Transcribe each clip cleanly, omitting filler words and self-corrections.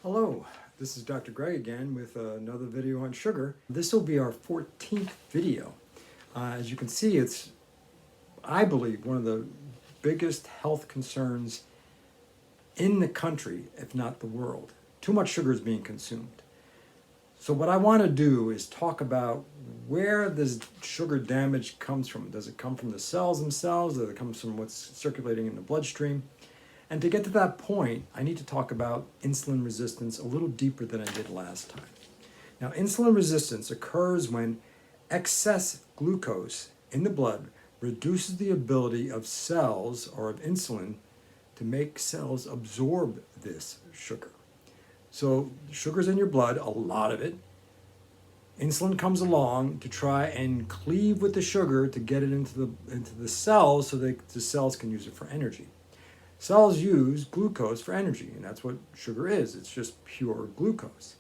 Hello, this is Dr. Greg again with another video on sugar. This will be our 14th video. As you can see, it's, I believe, one of the biggest health concerns in the country, if not the world. Too much sugar is being consumed. So what I want to do is talk about where this sugar damage comes from. Does it come from the cells themselves? Does it come from what's circulating in the bloodstream? And to get to that point, I need to talk about insulin resistance a little deeper than I did last time. Now, insulin resistance occurs when excess glucose in the blood reduces the ability of cells or of insulin to make cells absorb this sugar. So sugar's in your blood, a lot of it. Insulin comes along to try and cleave with the sugar to get it into the cells so that the cells can use it for energy. Cells use glucose for energy, and that's what sugar is. It's just pure glucose.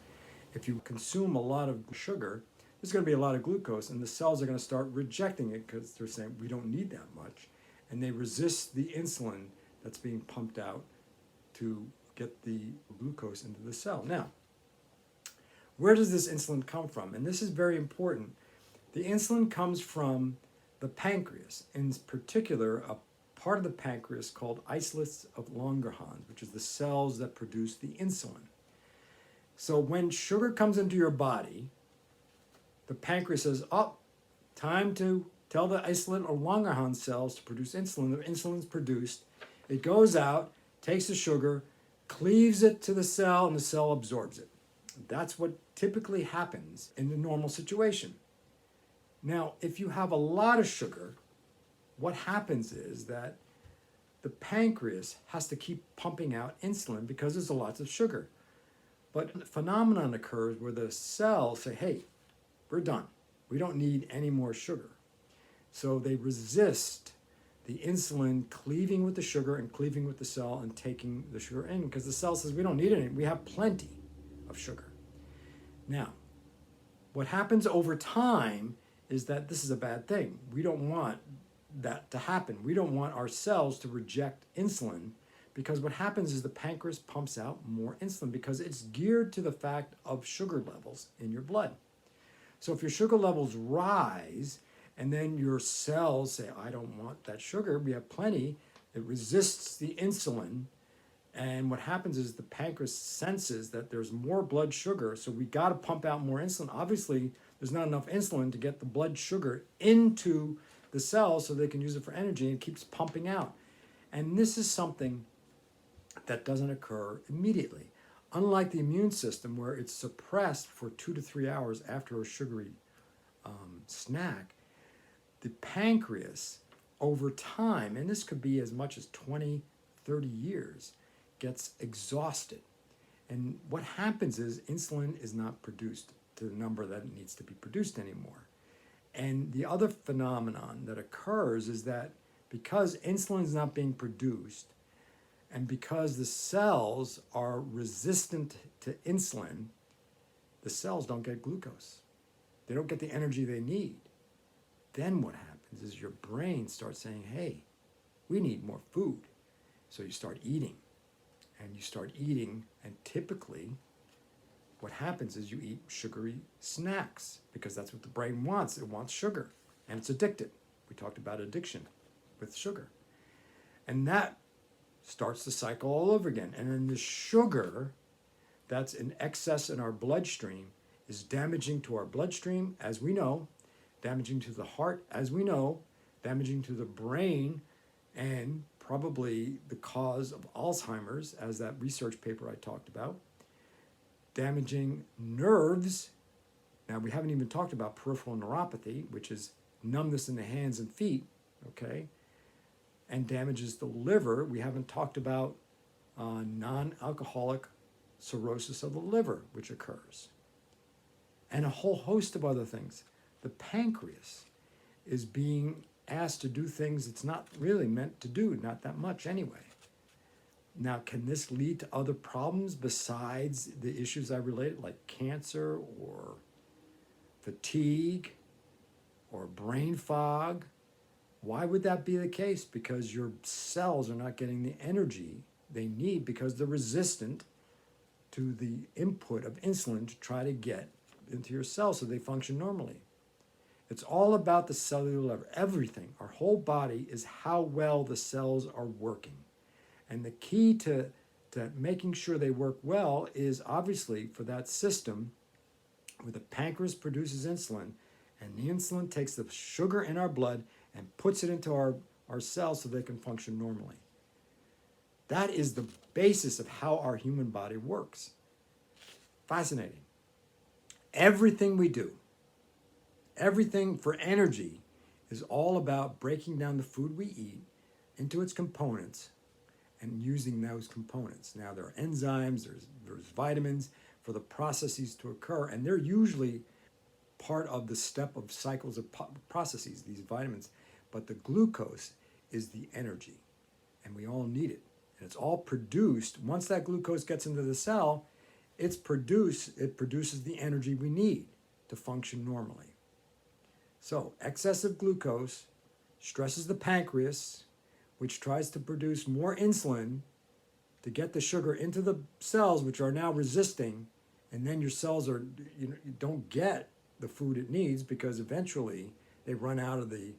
If you consume a lot of sugar, there's going to be a lot of glucose, and the cells are going to start rejecting it because they're saying, we don't need that much. And they resist the insulin that's being pumped out to get the glucose into the cell. Now, where does this insulin come from? And this is very important. The insulin comes from the pancreas, in particular, a part of the pancreas called isolates of Langerhans, which is the cells that produce the insulin. So when sugar comes into your body, the pancreas says, oh, time to tell the isolate of Langerhans cells to produce insulin. The insulin's produced. It goes out, takes the sugar, cleaves it to the cell, and the cell absorbs it. That's what typically happens in the normal situation. Now, if you have a lot of sugar, what happens is that the pancreas has to keep pumping out insulin because there's lots of sugar. But a phenomenon occurs where the cells say, hey, we're done. We don't need any more sugar. So they resist the insulin cleaving with the sugar and cleaving with the cell and taking the sugar in because the cell says, we don't need any. We have plenty of sugar. Now, what happens over time is that this is a bad thing. We don't want that to happen. We don't want our cells to reject insulin because what happens is the pancreas pumps out more insulin because it's geared to the fact of sugar levels in your blood. So if your sugar levels rise and then your cells say, I don't want that sugar, we have plenty, it resists the insulin. And what happens is the pancreas senses that there's more blood sugar, so we got to pump out more insulin. Obviously, there's not enough insulin to get the blood sugar into the cells so they can use it for energy, and it keeps pumping out. And this is something that doesn't occur immediately. Unlike the immune system where it's suppressed for 2 to 3 hours after a sugary snack, the pancreas over time, and this could be as much as 20, 30 years, gets exhausted. And what happens is insulin is not produced to the number that it needs to be produced anymore. And the other phenomenon that occurs is that because insulin is not being produced and because the cells are resistant to insulin, the cells don't get glucose. They don't get the energy they need. Then what happens is your brain starts saying, hey, we need more food. So you start eating and you start eating, and typically what happens is you eat sugary snacks because that's what the brain wants. It wants sugar, and it's addicted. We talked about addiction with sugar. And that starts the cycle all over again. And then the sugar that's in excess in our bloodstream is damaging to our bloodstream, as we know, damaging to the heart, as we know, damaging to the brain, and probably the cause of Alzheimer's, as that research paper I talked about. Damaging nerves. Now, we haven't even talked about peripheral neuropathy, which is numbness in the hands and feet, okay? And damages the liver. We haven't talked about non-alcoholic cirrhosis of the liver, which occurs. And a whole host of other things. The pancreas is being asked to do things it's not really meant to do, not that much anyway. Now, can this lead to other problems besides the issues I related, like cancer or fatigue or brain fog? Why would that be the case? Because your cells are not getting the energy they need because they're resistant to the input of insulin to try to get into your cells so they function normally. It's all about the cellular level. Everything, our whole body, is how well the cells are working. And the key to making sure they work well is obviously for that system where the pancreas produces insulin, and the insulin takes the sugar in our blood and puts it into our cells so they can function normally. That is the basis of how our human body works. Fascinating. Everything we do, everything for energy, is all about breaking down the food we eat into its components and using those components. Now, there are enzymes, there's vitamins for the processes to occur, and they're usually part of the step of cycles of processes, these vitamins. But the glucose is the energy, and we all need it. And it's all produced. Once that glucose gets into the cell, it produces the energy we need to function normally. So excessive glucose stresses the pancreas, which tries to produce more insulin to get the sugar into the cells, which are now resisting, and then your cells you don't get the food it needs because eventually they run out of the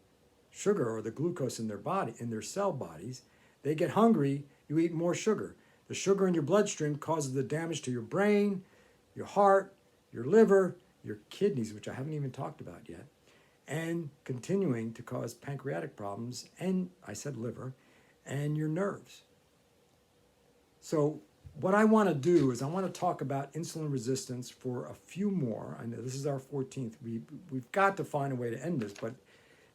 sugar or the glucose in their cell bodies. They get hungry, you eat more sugar. The sugar in your bloodstream causes the damage to your brain, your heart, your liver, your kidneys, which I haven't even talked about yet, and continuing to cause pancreatic problems, and I said liver, and your nerves. So what I want to do is I want to talk about insulin resistance for a few more. I know this is our 14th. We've got to find a way to end this, but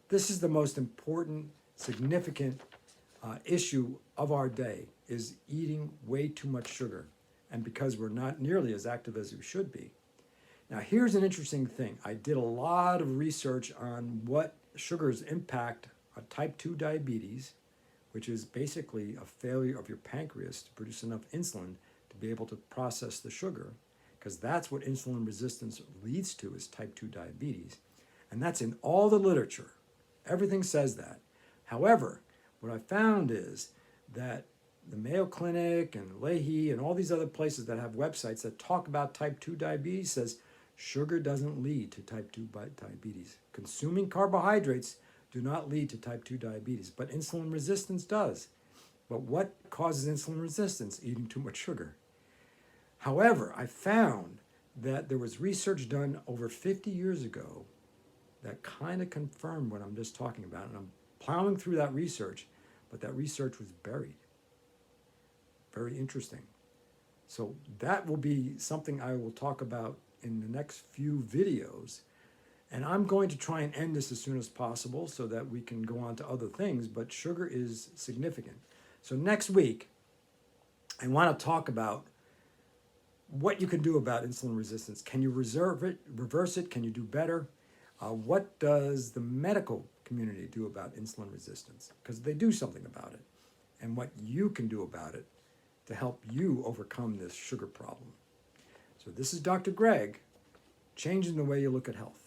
this is the most important, significant issue of our day, is eating way too much sugar, and because we're not nearly as active as we should be. Now, here's an interesting thing. I did a lot of research on what sugar's impact on type 2 diabetes, which is basically a failure of your pancreas to produce enough insulin to be able to process the sugar, because that's what insulin resistance leads to, is type 2 diabetes. And that's in all the literature. Everything says that. However, what I found is that the Mayo Clinic and Leahy and all these other places that have websites that talk about type 2 diabetes says sugar doesn't lead to type 2 diabetes. Consuming carbohydrates do not lead to type 2 diabetes, but insulin resistance does. But what causes insulin resistance? Eating too much sugar. However, I found that there was research done over 50 years ago that kind of confirmed what I'm just talking about. And I'm plowing through that research, but that research was buried. Very interesting. So that will be something I will talk about in the next few videos. And I'm going to try and end this as soon as possible so that we can go on to other things, but sugar is significant. So next week, I want to talk about what you can do about insulin resistance. Can you reverse it? Can you do better? What does the medical community do about insulin resistance? Because they do something about it. And what you can do about it to help you overcome this sugar problem. So this is Dr. Greg, changing the way you look at health.